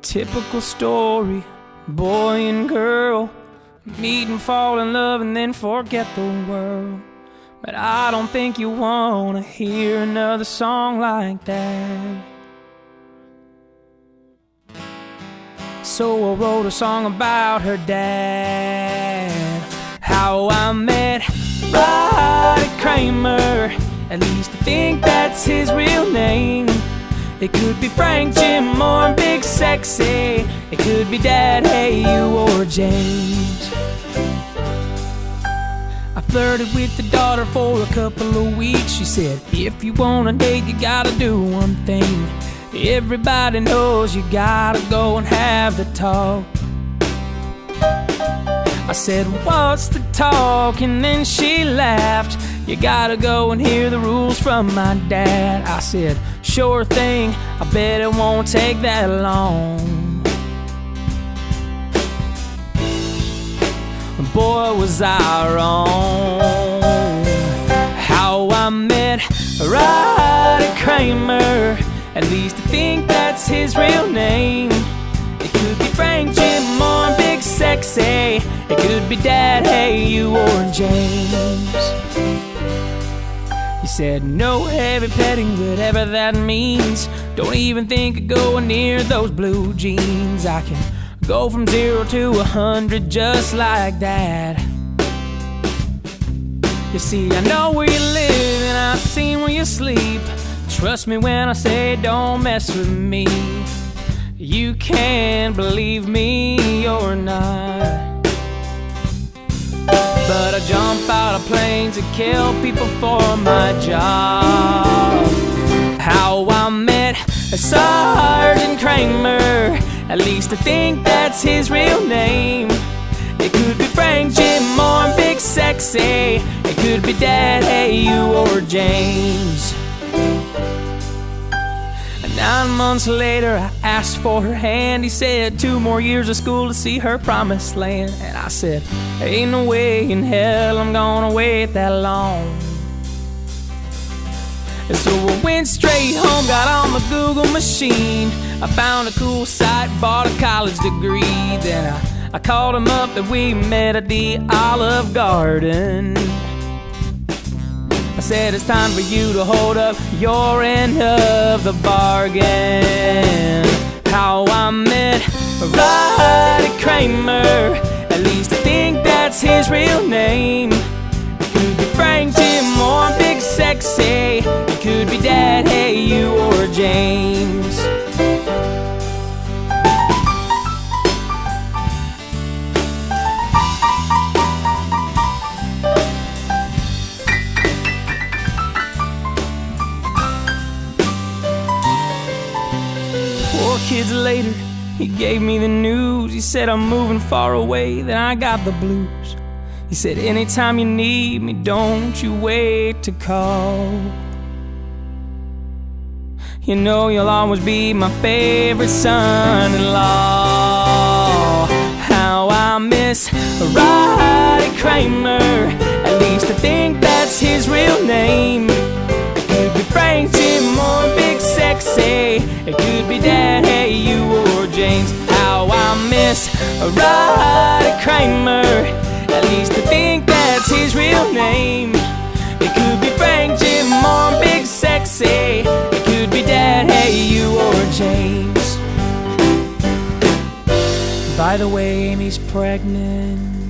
typical story, boy and girl meet and fall in love and then forget the world. But I don't think you wanna hear another song like that. So I wrote a song about her dad. How I met Roddy Cramer, at least I think that's his real name. It could be Frank, Jim, or Big Sexy. It could be Dad, Hey You, or James. I flirted with the daughter for a couple of weeks. She said, if you want a date, you gotta do one thing. Everybody knows you gotta go and have the talk. I said, what's the talk? And then she laughed. You gotta go and hear the rules from my dad. I said, sure thing, I bet it won't take that long. Boy, was I wrong. How I met Roddy Cramer, at least I think that's his real name. It could be Frank, Jim, or Big Sexy. It could be Dad, Hey You, or James. He said, no heavy petting, whatever that means. Don't even think of going near those blue jeans. I can go from 0 to 100 just like that. You see, I know where you live and I've seen where you sleep. Trust me when I say don't mess with me. You can believe me or not, but I jump out of planes and kill people for my job. How I met Sergeant Cramer, at least I think that's his real name. It could be Frank, Jim, or Big Sexy. It could be Dad, Hey You, or James. 9 months later, I asked for her hand. He said 2 more years of school to see her promised land. And I said, ain't no way in hell I'm gonna wait that long. And so I went straight home, got on my Google machine. I found a cool site, bought a college degree. Then I called him up and we met at the Olive Garden. I said, it's time for you to hold up your end of the bargain. How I met Roddy Cramer, at least I think that's his real name. It could be Frank, Jim, or Big Sexy. It could be Dad, Hey You, or James. Kids later, he gave me the news. He said, I'm moving far away, then I got the blues. He said, anytime you need me, don't you wait to call. You know you'll always be my favorite son-in-law. How I miss Roddy Cramer, at least I think that's his real name. It could be Frank, Jim, or Big Sexy. It could be Dad, Hey You, or James. How I miss Roddy Cramer, at least I think that's his real name. It could be Frank, Jim, or Big Sexy. It could be Dad, Hey You, or James. By the way, Amy's pregnant.